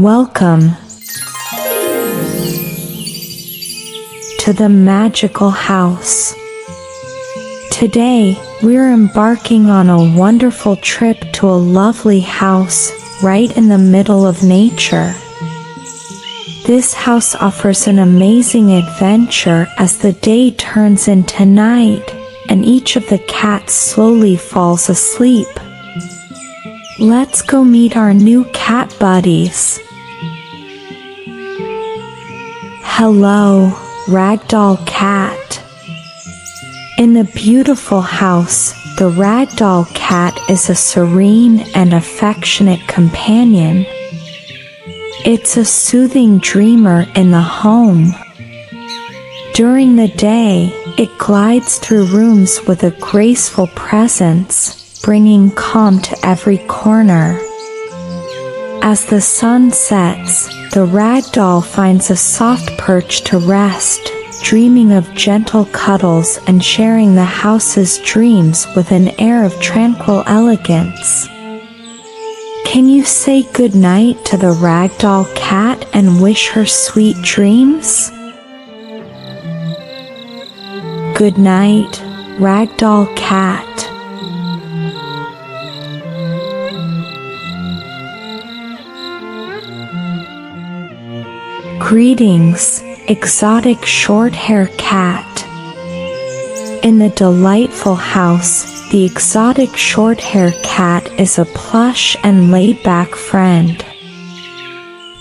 Welcome to the magical house. Today, we're embarking on a wonderful trip to a lovely house right in the middle of nature. This house offers an amazing adventure as the day turns into night and each of the cats slowly falls asleep. Let's go meet our new cat buddies. Hello, Ragdoll Cat. In the beautiful house, the Ragdoll Cat is a serene and affectionate companion. It's a soothing dreamer in the home. During the day, it glides through rooms with a graceful presence, bringing calm to every corner. As the sun sets, the ragdoll finds a soft perch to rest, dreaming of gentle cuddles and sharing the house's dreams with an air of tranquil elegance. Can you say goodnight to the Ragdoll Cat and wish her sweet dreams? Good night, Ragdoll Cat. Greetings, exotic Shorthair cat. In the delightful house, the exotic Shorthair cat is a plush and laid-back friend.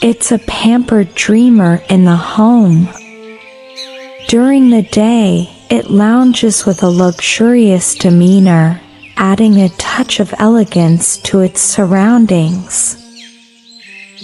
It's a pampered dreamer in the home. During the day, it lounges with a luxurious demeanor, adding a touch of elegance to its surroundings.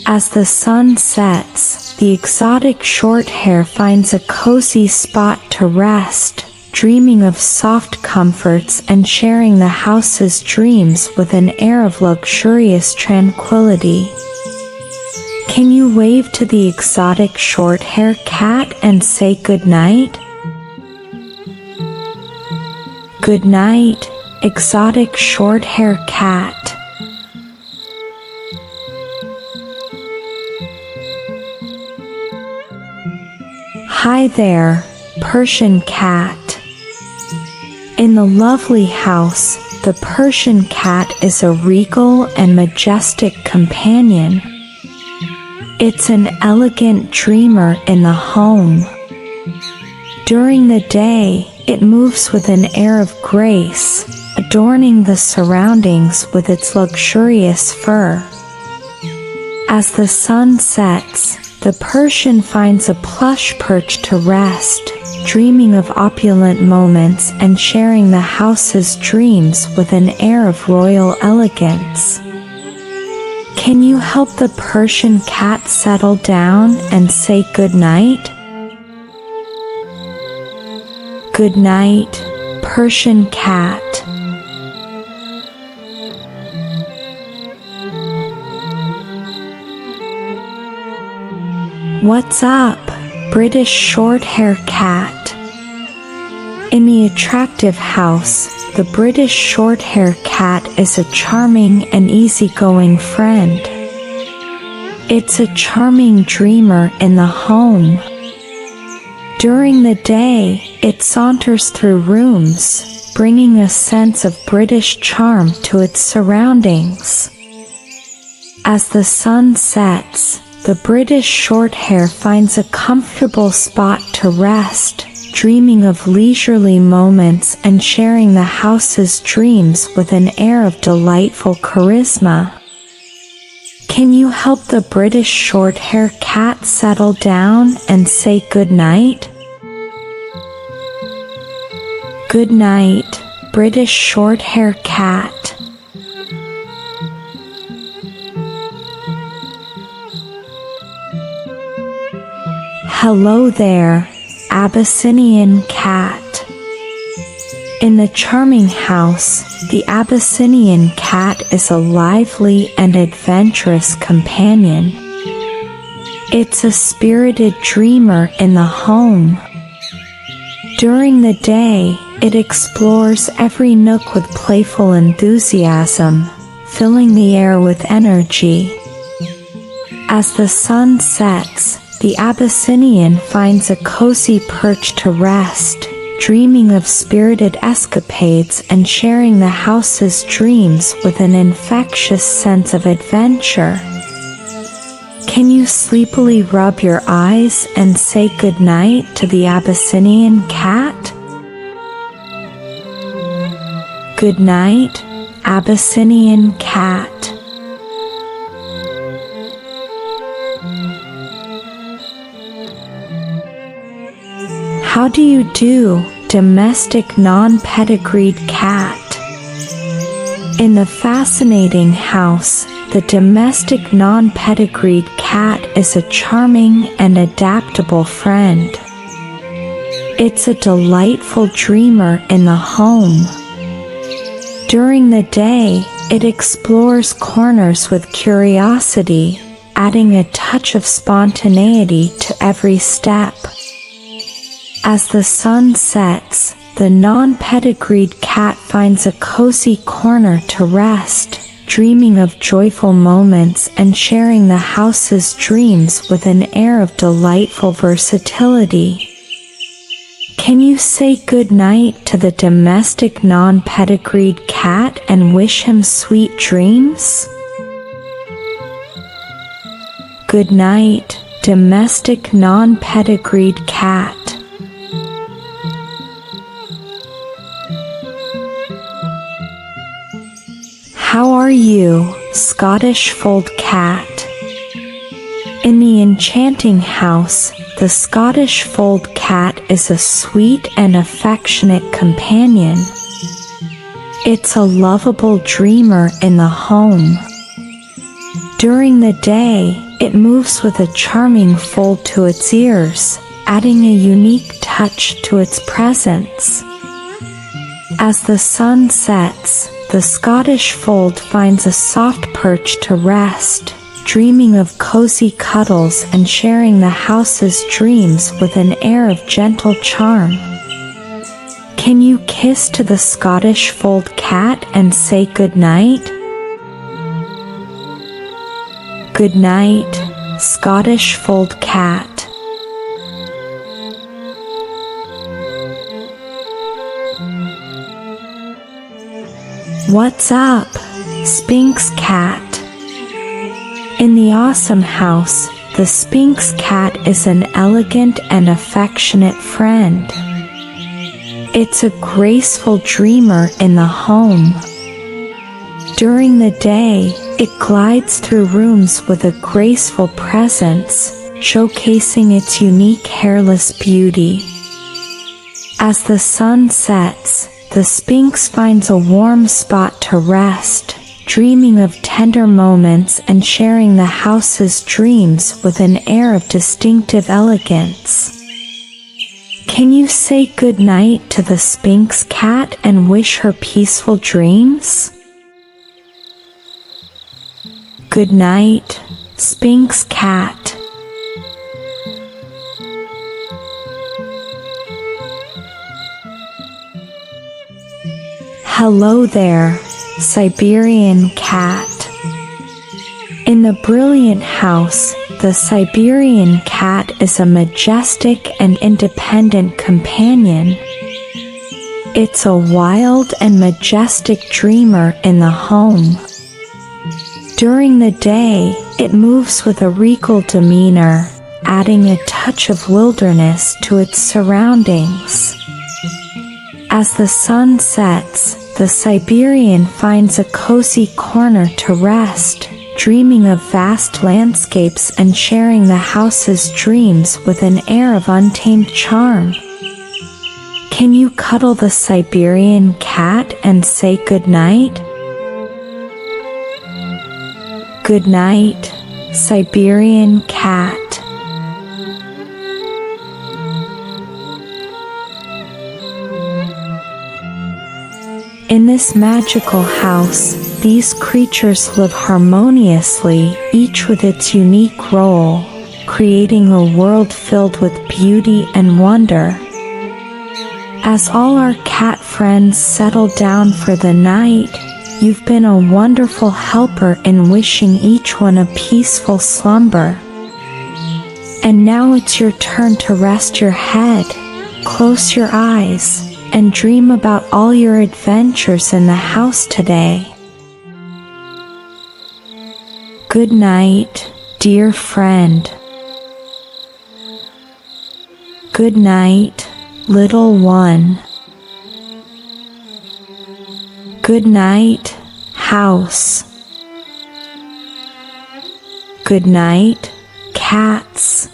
As the sun sets, the exotic Shorthair finds a cozy spot to rest, dreaming of soft comforts and sharing the house's dreams with an air of luxurious tranquility. Can you wave to the exotic Shorthair cat and say goodnight? Good night, exotic Shorthair cat. Hi there, Persian cat. In the lovely house, the Persian cat is a regal and majestic companion. It's an elegant dreamer in the home. During the day, it moves with an air of grace, adorning the surroundings with its luxurious fur. As the sun sets, the Persian finds a plush perch to rest, dreaming of opulent moments and sharing the house's dreams with an air of royal elegance. Can you help the Persian cat settle down and say goodnight? Good night, Persian cat. What's up, British Shorthair cat? In the attractive house, the British Shorthair cat is a charming and easygoing friend. It's a charming dreamer in the home. During the day, it saunters through rooms, bringing a sense of British charm to its surroundings. As the sun sets, the British Shorthair finds a comfortable spot to rest, dreaming of leisurely moments and sharing the house's dreams with an air of delightful charisma. Can you help the British Shorthair cat settle down and say goodnight? Good night, British Shorthair cat. Hello there, Abyssinian Cat. In the charming house, the Abyssinian cat is a lively and adventurous companion. It's a spirited dreamer in the home. During the day, it explores every nook with playful enthusiasm, filling the air with energy. As the sun sets, the Abyssinian finds a cozy perch to rest, dreaming of spirited escapades and sharing the house's dreams with an infectious sense of adventure. Can you sleepily rub your eyes and say goodnight to the Abyssinian cat? Goodnight, Abyssinian Cat. How do you do, domestic non-pedigreed cat? In the fascinating house, the domestic non-pedigreed cat is a charming and adaptable friend. It's a delightful dreamer in the home. During the day, it explores corners with curiosity, adding a touch of spontaneity to every step. As the sun sets, the non-pedigreed cat finds a cozy corner to rest, dreaming of joyful moments and sharing the house's dreams with an air of delightful versatility. Can you say goodnight to the domestic non-pedigreed cat and wish him sweet dreams? Goodnight, domestic non-pedigreed cat. How are you, Scottish fold cat? In the enchanting house, the Scottish fold cat is a sweet and affectionate companion. It's a lovable dreamer in the home. During the day, it moves with a charming fold to its ears, adding a unique touch to its presence. As the sun sets, the Scottish fold finds a soft perch to rest, dreaming of cozy cuddles and sharing the house's dreams with an air of gentle charm. Can you kiss to the Scottish fold cat and say goodnight? Goodnight, Scottish fold cat. What's up, Sphynx Cat? In the awesome house, the Sphynx Cat is an elegant and affectionate friend. It's a graceful dreamer in the home. During the day, it glides through rooms with a graceful presence, showcasing its unique hairless beauty. As the sun sets, the Sphynx finds a warm spot to rest, dreaming of tender moments and sharing the house's dreams with an air of distinctive elegance. Can you say goodnight to the Sphynx cat and wish her peaceful dreams? Goodnight, Sphynx cat. Hello there, Siberian cat. In the brilliant house, the Siberian cat is a majestic and independent companion. It's a wild and majestic dreamer in the home. During the day, it moves with a regal demeanor, adding a touch of wilderness to its surroundings. As the sun sets, the Siberian finds a cozy corner to rest, dreaming of vast landscapes and sharing the house's dreams with an air of untamed charm. Can you cuddle the Siberian cat and say goodnight? Goodnight, Siberian cat. In this magical house, these creatures live harmoniously, each with its unique role, creating a world filled with beauty and wonder. As all our cat friends settle down for the night, You've been a wonderful helper in wishing each one a peaceful slumber. And now it's your turn to rest your head, close your eyes, and dream about all your adventures in the house today. Good night, dear friend. Good night, little one. Good night, house. Good night, cats.